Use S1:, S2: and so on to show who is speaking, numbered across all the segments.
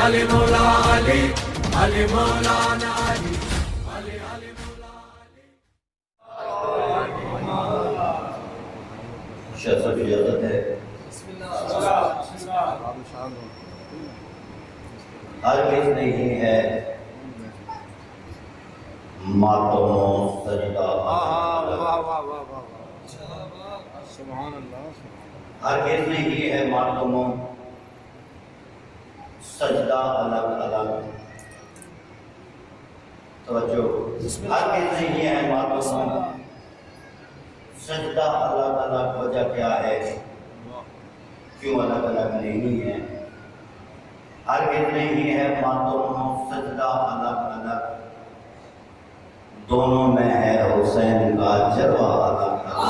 S1: अली मौला अली, अली मौलाना अली, अली अली मौला अली।
S2: शासन इजाजत है। हरगिज़ नहीं है मातमो सजदा, हरगिज़ नहीं है मातमो सजदा अलग अलग। तवज्जो, हरगिज़ नहीं है मातमो सजदा अलग अलग। वजह क्या है, क्यों अलग अलग नहीं है? हरगिज़ नहीं है मातमो सजदा अलग अलग, दोनों में है हुसैन का जलवा अलग अलग।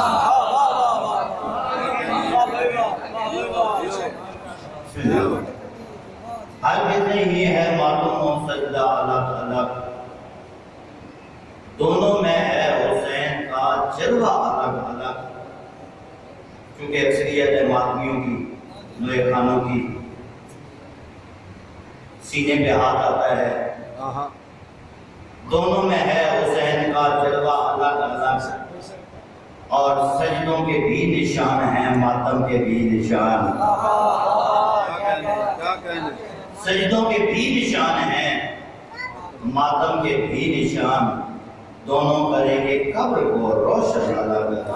S2: हरगिज़ नहीं है मातमो सजदा अलग अलग, दोनों में है हुसैन का जलवा अलग अलग। क्योंकि अक्सरियत मातमियों की, नए खानों की सीने पे हाथ आता है, दोनों में है हुसैन का जलवा अलग अलग। और सजदों के भी निशान हैं, मातम के भी निशान, सजदों के भी निशान हैं, मातम के भी निशान, दोनों करेंगे कब्र को रोशन अलग अलग।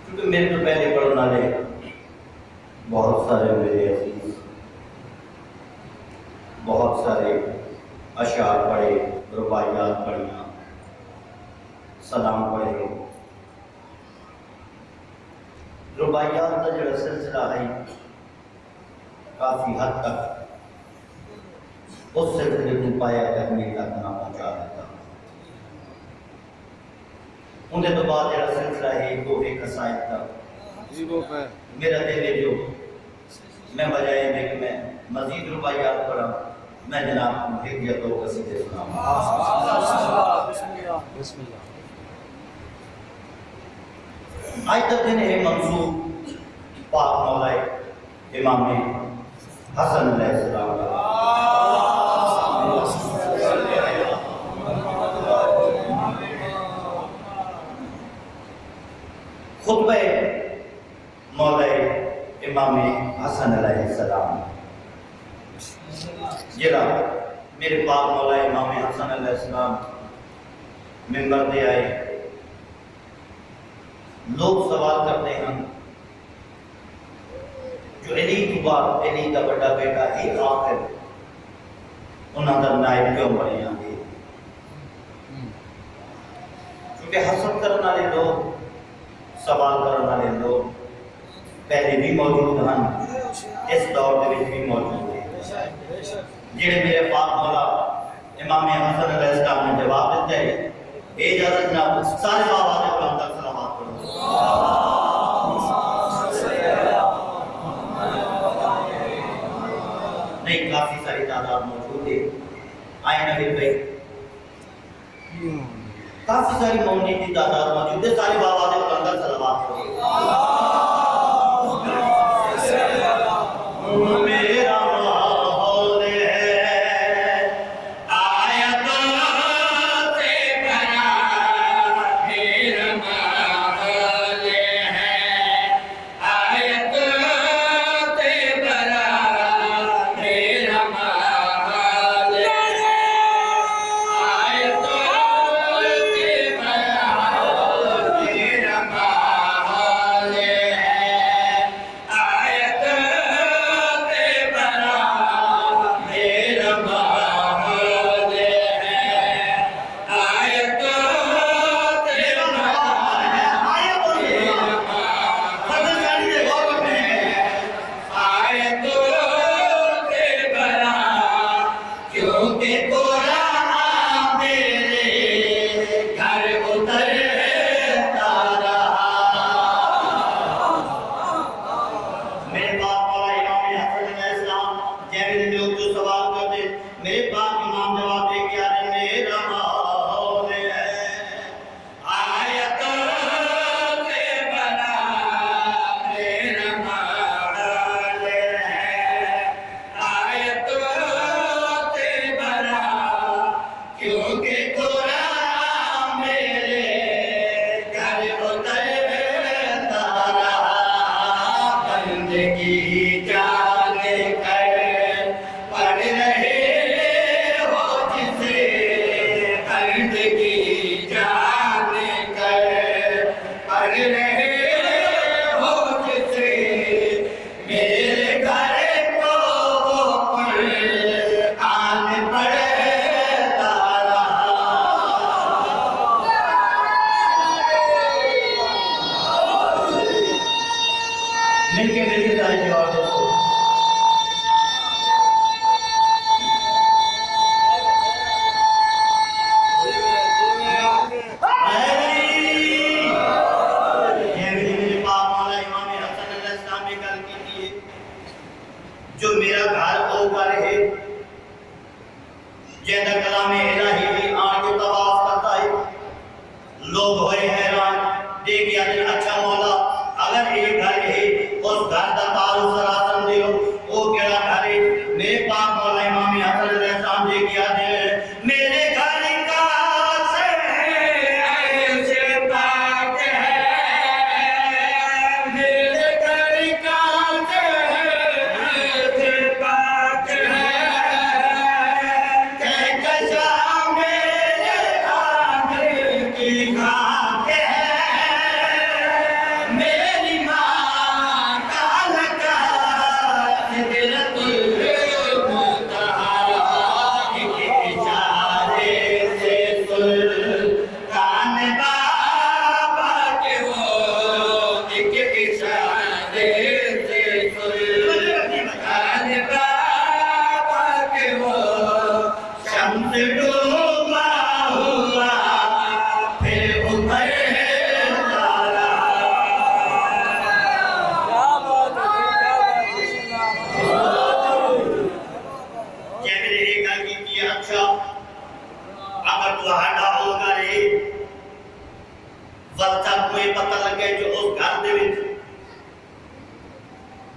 S2: क्योंकि मेरे तो पहले पढ़ने वाले बहुत सारे मेरे अजीज, बहुत सारे अशार पढ़े, रुबाइयात पढ़िया, सलाम पढ़े। रुबाइयात का जो सिलसिला है काफी हद तक उस सिलसिले को पाया करने तक ना पहुंचा देता। उनके तो बाद जो सिलसिला है वो एक कसायद का मेरा दिल है, जो मैं बजाय में कि मैं मजीद रुबाइयात पढ़ा, मैं जनाब एक या दो कसीदे सुनाऊंगा। आज तक दिन है मंसूब पाक मौलाए इमाम हसन अलैहिस्सलाम का। खुतबे मौलाए इमाम हसन अलैहिस्सलाम जरा मेरे पाक मौलाए इमाम हसन अलैहिस्सलाम मिंबर दे आए। लोग सवाल करते हैं जो अली की बात, अली का बड़ा बेटा ही आखिर उन्होंने नायब क्यों बने आगे? क्योंकि हसद करने वाले लोग, सवाल करने वाले लोग पहले भी मौजूद हैं, इस दौर में भी मौजूद हैं। जेड़े मेरे पाक मौला इमाम हसन अलैहिस्सलाम ने जवाब दिता है, इजाजत ना सारे बाबा ने कुरान तक सलावत पढ़ो। नहीं, काफी सारी तादाद मौजूद है। आए नबी भाई, काफी सारी मौनी की तादाद मौजूद है, सारे बाबा ने कुरान तक सलावत पढ़ो। मेरा माहौल है आयत से भरा, मेरा माहौल है आयत से भरा, मेरा माहौल है आयत से भरा, मेरा माहौल है आयत से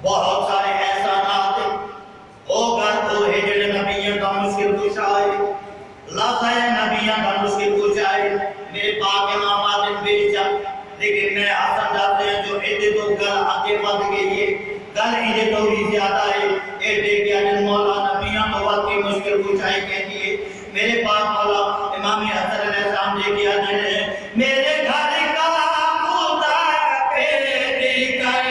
S2: बहुत सारे ऐसा नाते ओ घर को है जिन्हें नबियों का मुश्किल कुछ आए लाता है नबियों का मुश्किल कुछ आए मेरे पाक इमाम आदम बेचा लेकिन मैं हसन जाते हैं जो इधर तो घर आगे बढ़ गई है घर इधर तो भी ज्यादा है ए देखिए जिन मौला नबियों को वाकई मुश्किल कुछ आए कहती है मेरे पाक मौला इमाम हसन अलैहिस्सलाम ने किया जिन्हें मेरे घर का खुदा पेरी कर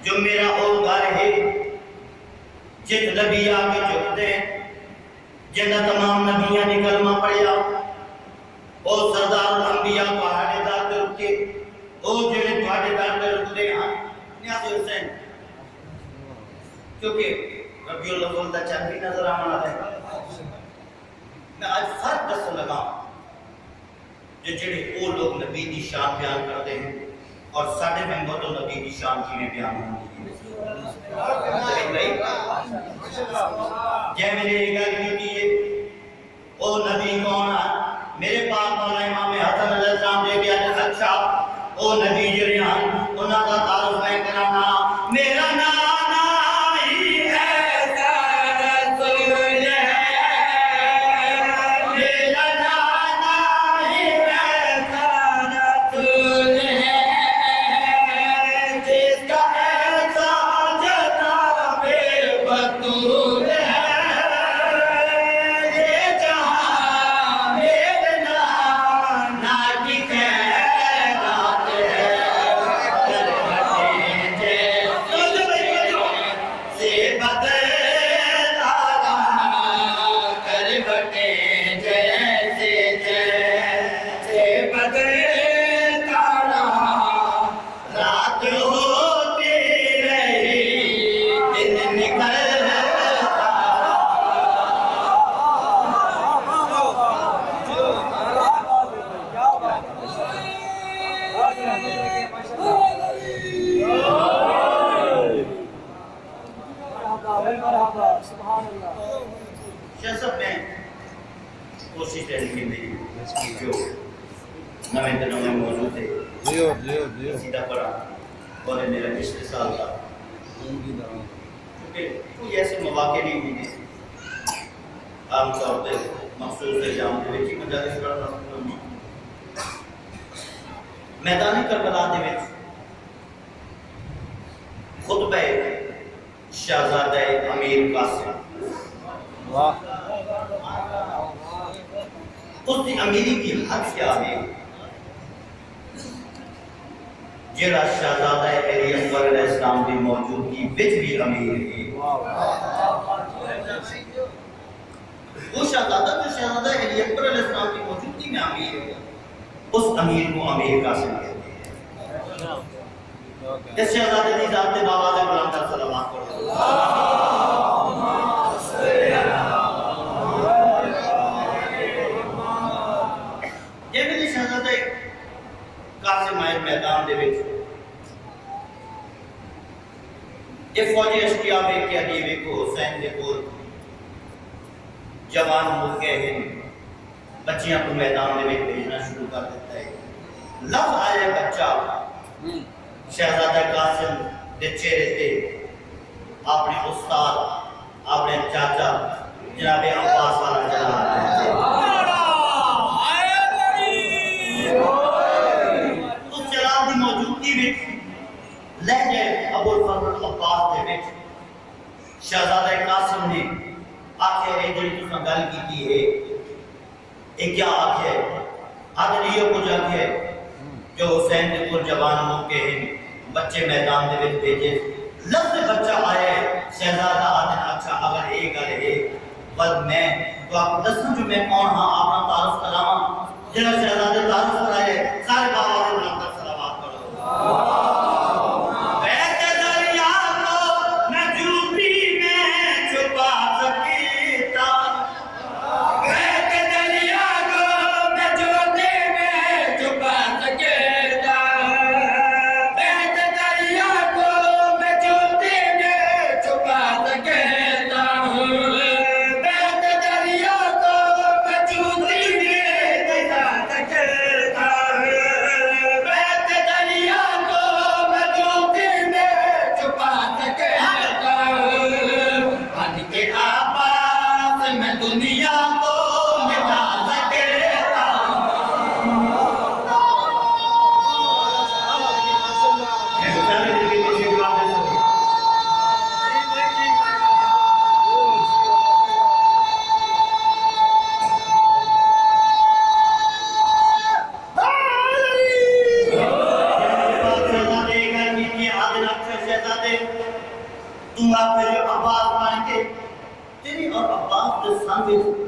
S2: जो मेरा ओंकार है जित नबी आके झुकते जिन्हें तमाम नबियां ने कलमा पढ़िया ओ सरदार अंबिया पहाड़े दार ते रुके ओ जेड़े पहाड़े दार ते रुकदे हां न्याज़ हुसैन क्योंकि रबीउल अव्वल दा चंद भी नजर आने वाला है मैं आज फर्क दसन लगा जो जेड़े ओ लोग नबी दी शान बयान करते हैं और साढ़े मेंबर तो नबी की शान की में बयान होती है जै मेरे गल की ओ नबी कौन है मेरे पाक मौला इमाम हसन अलैहिस्सलाम दे के अच्छा ओ नबी जिहड़े हैं उन्हां दा तारुफ मैं कराना मेरा नाना ही है रसूल है मेरा नाना ही है रसूल है जिसका ऐसा जनाबे बतूल है कोशिश रहनी मेरी जो नवे नवे मौजूद थे सीधा पढ़ा और मेरा पिछले साल था क्योंकि कोई ऐसे मौके नहीं मिले आमतौर पर मखसूस एग्जाम के विच ही मजालिस पढ़ना मैदानी करबला दे विच खुतबा शहजादा अमीर कासिम वाह उसकी अमीरी की हद क्या है जेड़ा शहजादा अली अकबर अलैहिस्सलाम की मौजूदगी विच भी अमीर है वो शहजादा जो शहजादा अली अकबर अलैहिस्सलाम की मौजूदगी में अमीर है उस अमीर को अमीर कासिम कहते हैं इस शहजादे की जात पे बाबा से बुलंद सलावत पढ़ो कासिम आए मैदान दे विच ये फौजी अशकिया में क्या दी वेखो हुसैन दे कोल जवान मुके हैं बच्चियां को मैदान में भेजना शुरू कर देता है लफ्ज आया बच्चा शहजादा कासिम दे चेहरे पे अपने उस्ताद अपने चाचा जनाबे अब्बास वाला चला रहा है लहजे अबुल फजल अब्बास दे विच शहजादा कासिम ने आखे ए जेड़ी तुसां गल कीती है ए क्या आखे आदर यो कुछ आखे जो हुसैन दे कोल जवान मौके हैं बच्चे मैदान दे विच भेजे लफ्ज बच्चा आए शहजादा आदन अच्छा अगर ए गल है पर मैं तो आपको दसूं जो मैं कौन हां अपना तारुफ करावां जेड़ा शहजादे तारुफ कराए सारे बाबा दे नाम तक सलावत पढ़ो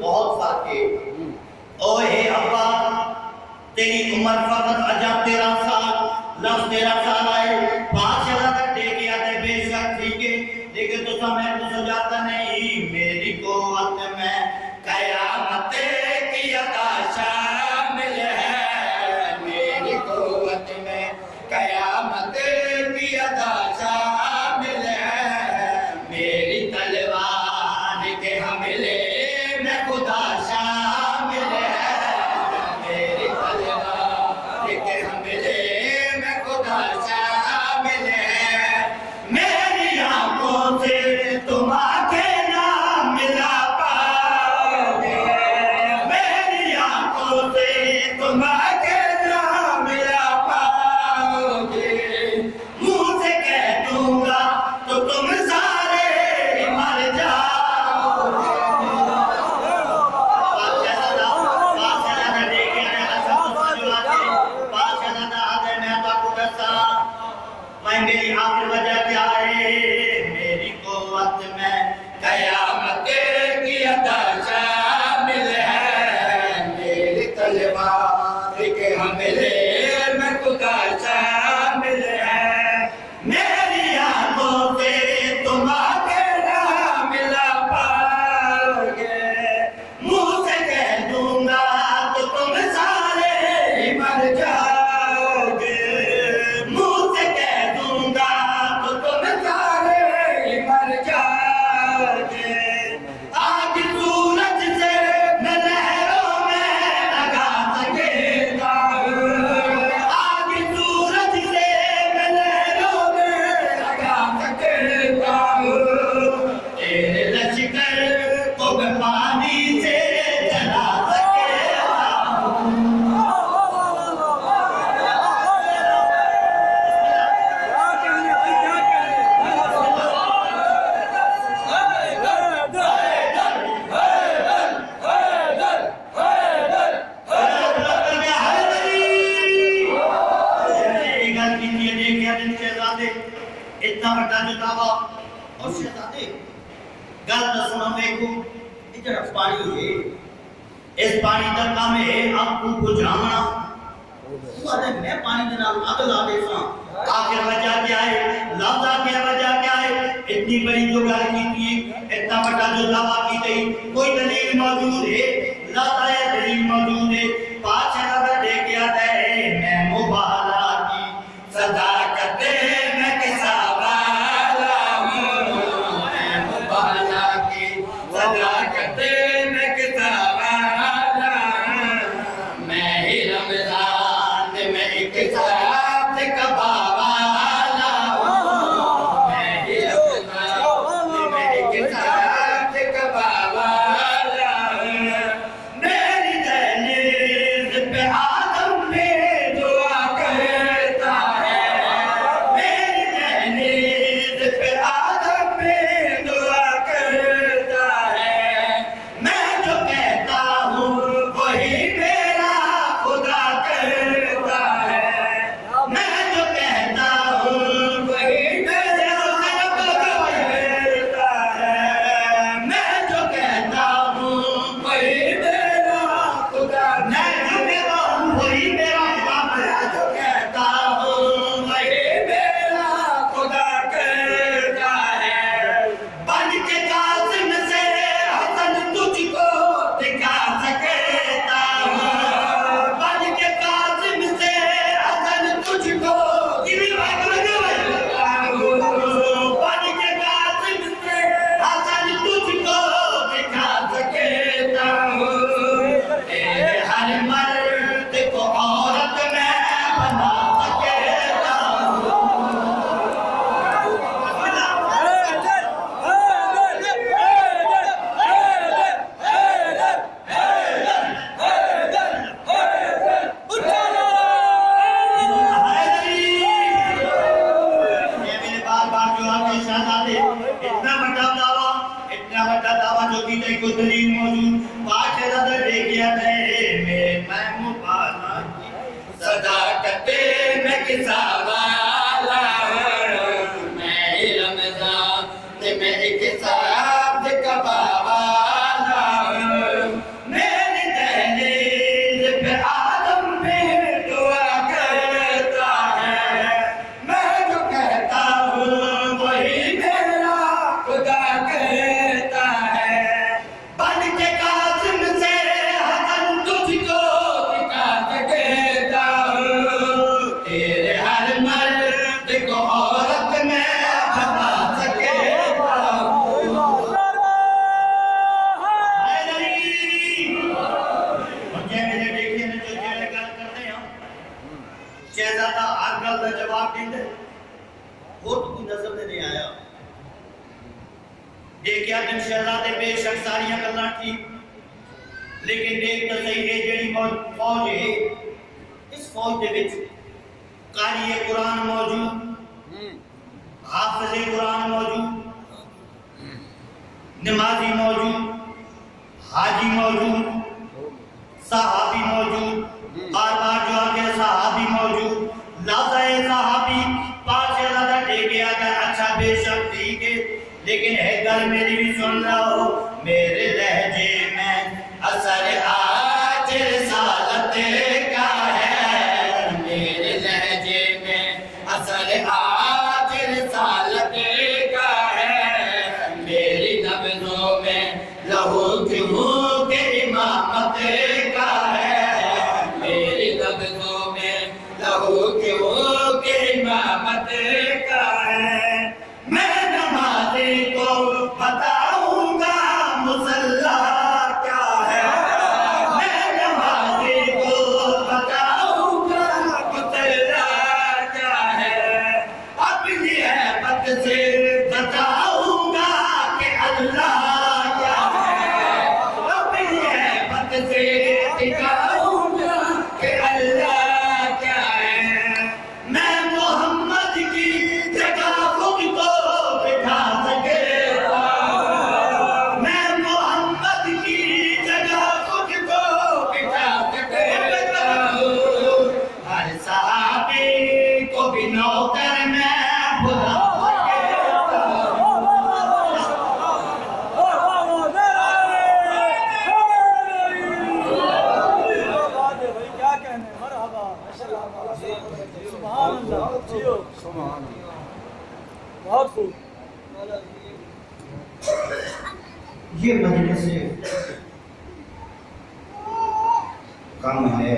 S2: बहुत फर्क है ओ हे अब्बा तेरी उम्र फकत अजा 13 साल लफ्ज 13 साल आए 5 साल तक दे गया ते बेशक ठीक है लेकिन तो समय को समझाता नहीं मेरी कुव्वत में कयामत की अदा शामिल है मेरी कुव्वत में कयामत की अदा शामिल है मेरी तलवार गल तो सुनो देखो, ये जरा पानी है, इस पानी का काम है आपको बुझाना। अरे मैं पानी के नाल आग ला देसा, आखिर वजह क्या है, लफ्जा क्या वजह क्या है? इतनी बड़ी जो गल की थी, इतना बड़ा जो दावा की गई, कोई दलील मौजूद है? लाता है दलील मौजूद है, पांच नजर दे के आता है मैं मुबाला की सदाकत मैं किसा वाला हूं, मैं मुबाला की सदाकत मैं किसा वाला हूं, मैं ही रमजान में एक साथ कबा वाला हूं, मैं ही रमजान में एक साथ कबा वाला हूं, मेरी दहलीज पे आदम ने दुआ करता है, मेरी दहलीज पे आदम ने दुआ करता है, मैं जो कहता हूँ वही मेरा खुदा करता है, मैं जो कहता हूँ वही मेरा खुदा करता है, मैं जो कहता हूँ वही मेरा खुदा, मैं जो कहता हूँ वही मेरा खुदा, मैं जो कहता हूँ वही मेरा खुदा करता है, बन के कासिम से हसन तुझको दिखा सकता हूँ, बन के कासिम से हसन तुझको बन के कासिम से हसन तुझको दिखा सकता हूँ, तेरे हर मर्द को औरत में बना सकता हूँ। इतना बड़ा दावा जो की गई कोई दलील मौजूद, पांच नजर दे गया मैं मुबाला की सदाकत मैं किसा वाला हूं, मैं ही रमजान में एक साथ कबा वाला हूं, मेरी दहलीज पे आदम ने दुआ करता है, मैं जो कहता हूँ वही मेरा खुदा करता है, बन के कासिम से हसन तुझको दिखा सकता हूँ, तेरे हर मर्द को औरत में बना सकता हूँ। मेरे देखिए ने जो जेल गल करते हैं शहजादा हर गल का जवाब देंगे, वो तो कोई नजर नहीं आया। देखिया दिन शहजादे बेशक सारियां गल्लां ठीक, लेकिन देख तो सही है जेड़ी फौज है, इस फौज दे विच कारी कुरान मौजूद, हाफिज कुरान मौजूद, नमाजी मौजूद, हाजी मौजूद, सहाबी मौजूद, बार-बार जो आके सहाबी मौजूद, लाज़ाए सहाबी पांच ज़्यादा दे गया था। अच्छा बेशक ठीक है, लेकिन है गल मेरी भी सुन लो, मेरे लहजे में असर आज रिसालत का है, मेरे लहजे में असर आज रिसालत का है, मेरी नब्ज़ों में लहू के इमामत का है, मेरी नब्ज़ों में लहू के इमामत का है, मैं नमाज़ी को बताऊंगा मुसलमान ये मजलिस कम है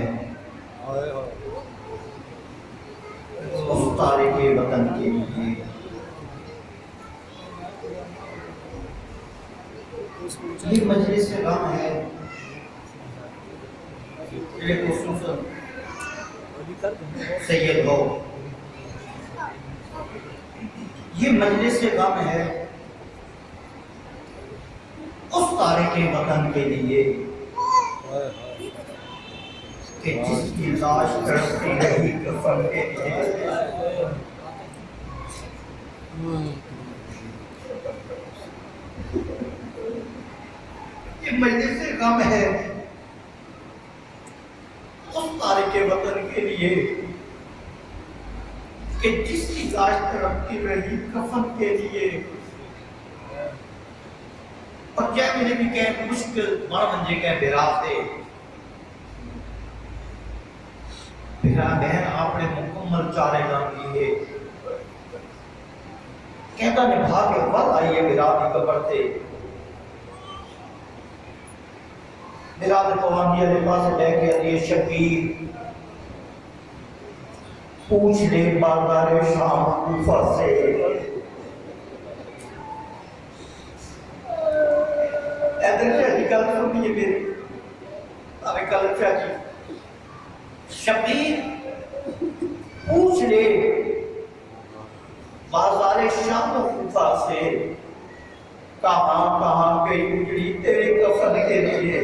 S2: उस तारे के वतन के लिए। ये मजलिस गम है सैयद हो। ये मजलिस गम है उस तारे के वतन के लिए कि जिसकी लाश तड़पती रही कफन के लिए। ये मजलिस गम है उस तारे के वतन के लिए कि जिसकी लाश तड़पती रही कफन के लिए। और क्या मेरे भी कह मुश्किल मर मंजे कह बिराते मेरा बहन आपने मुकम्मल चारे नाम लिए कहता निभा के वल आई है बिराती कबर से। बिरात कवानी के पास लेके आती है शकीर पूछ ले बाजार शाम कूफा से। गल सुनिए मेरी अरे कल जी शबीर पूछ ले बाजार शाम कूफा से कहां कहां गई उजड़ी तेरे कफन के लिए।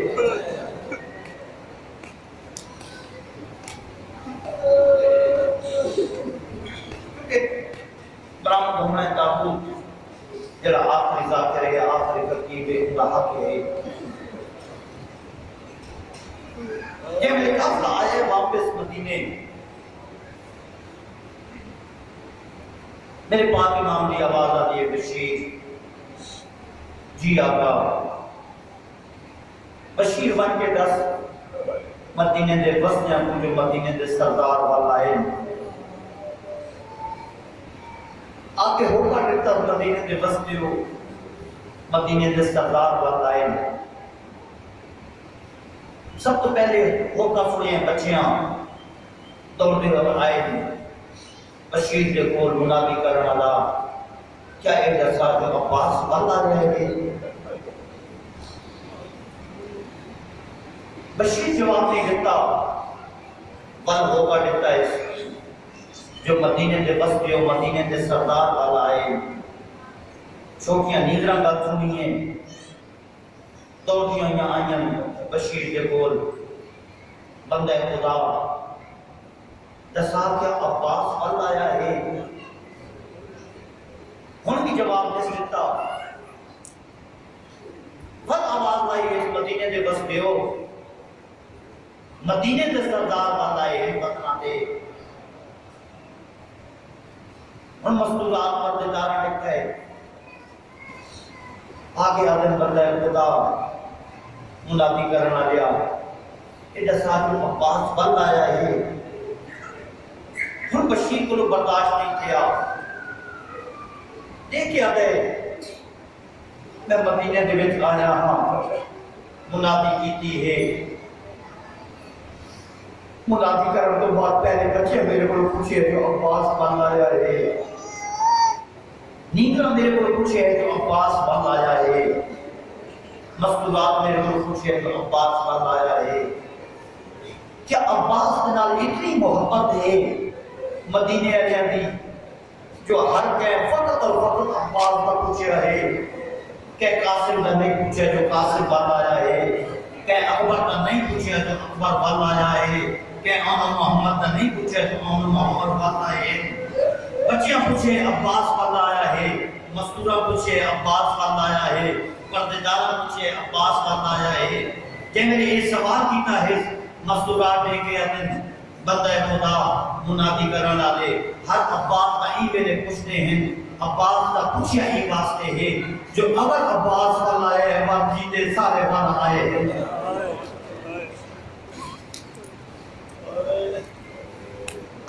S2: ब्राह्मण होना ताबूत जरा आखिरी जाकर है आखिरी फकीर बेखुदा के ये मेरे काफिला आए वापस मदीने। मेरे पाक इमाम की आवाज आती है बशीर जी आका। बशीर बन के दस मदीने दे बसने को जो मदीने दे सरदार वाला है आके होकर देता मदीने दे बसते हो मदीने दे सरदार वाला है। सब तो पहले होकर सुने बच्चियां दौड़ते हुए आए बशीर के कोल मुनादी करने वाला क्या एक दसा जो अब्बास वाला रहेंगे। बशीर जवाब नहीं देता बल होकर देता है जो मदीने के बस गए मदीने के सरदार वाला आए। छोटियां नींदरा गल सुनिए दौड़ियां आईया बशीर के कोल बंदे खुदा दसा क्या अब्बास वल आया है। हुण भी जवाब नहीं दिता वल आवाज लाई इस मदीने दे बस दियो मदीने दे सरदार वाला है वतना दे। हुण मस्तूरात पर्देदार लिखा है आगे आदम बंदा खुदा मुनादी करना लिया ये दसा जो अब्बास वल आया है। हुण बशीर को बर्दाश्त नहीं किया देख आ गए मैं मदीने दे विच आया हां मुनादी की है। मुनादी करने तो बाद पहले बच्चे मेरे को पूछे जो अब्बास वल आया है। नींदरा मेरे को पूछे जो अब्बास वल आया है। मस्तूरात मेरे को पूछे जो अब्बास वल आया है। क्या अब्बास के नाल इतनी मोहब्बत है मदीने वालियां दी जो हर के फकत और फकत अब्बास का पूछे है। के कासिम का नहीं पूछे जो कासिम वल आया है। के अकबर का नहीं पूछे जो अकबर वल आया है। के आमन मोहम्मद का नहीं पूछे जो आमन मोहम्मद वल आया है। बच्चियां पूछे अब्बास वल आया है। मस्तूरा पूछे अब्बास वल आया है। पर्देदारा पूछे अब्बास वल आया है। जे मेरे ये सवाल कीता है मस्तूरा ने के आते बंदा खुदा मुनादी करने वाले हर अब्बास का ई वेले पूछते हैं। अब्बास का पूछया ही वास्ते है जो अगर अब्बास वल आए है वल जीते सारे वल आए हैं।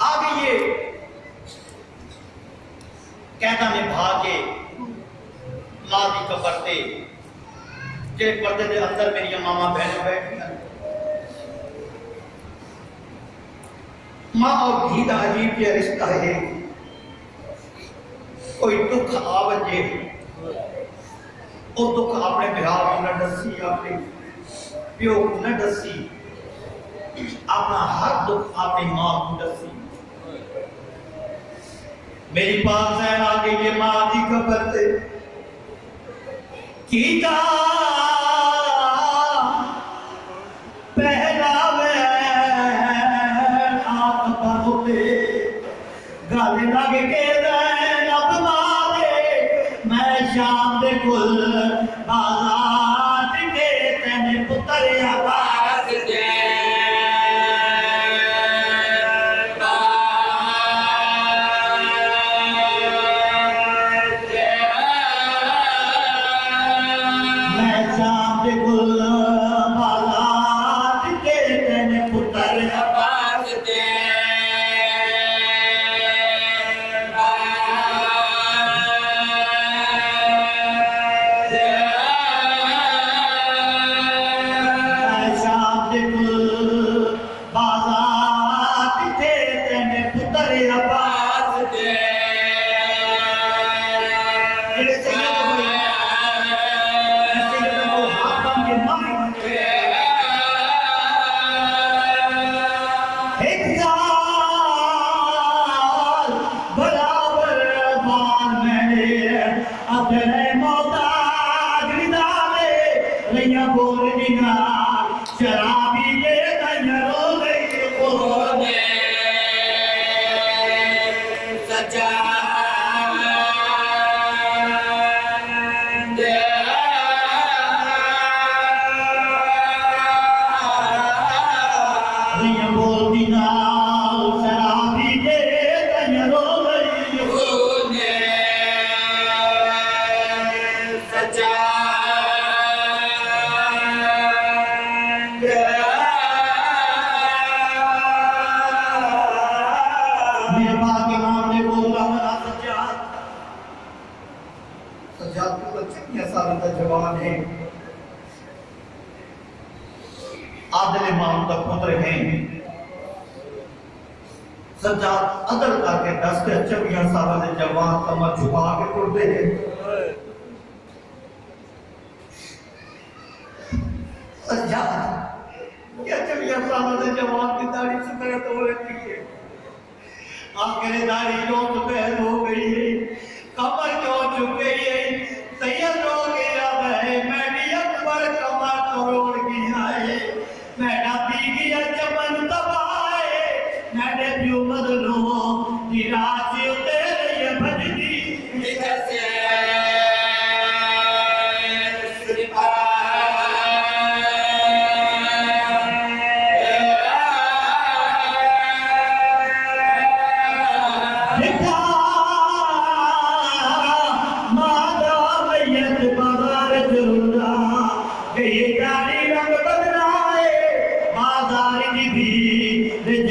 S2: आगे ये कहता ने भागे मादी कबरते जे पर्दे के अंदर मेरी मामा बहन बैठियां माँ और धी का अजीब जिहा रिश्ता है। कोई दुख आ वजे वो दुख अपने बिहार को न दसी, अपने प्यो को न दसी, अपना हर दुख अपनी माँ को दसी। मेरी पास है आ गई ये माँ की खबर से कीता पहलावे आप परोते गाले लगे के रब मारे मैं शाम दे कुल बाजार के तेने पुत्र आवाज दे शराबी के तैयारों गई सजा बोलती ना शराबी के तैयारों गई सजा जवान है आदिल इमाम का पुत्र है सज्जाद अदल करके 10 के 24 साल के जवान कमर झुका के टुरते हैं सज्जाद क्या 24 साल के जवान की दाढ़ी सफेद हो रही है आखिर दाढ़ी क्यों सफेद हो गई है कमर क्यों झुक गई है सैयद हो गया है मैं भी अकबर कमर तोड़ गया है मेरा बीगी चमन दबाए मैंने भी बदलो निराश तेरे भजदी कैसे बाजार की भी रिज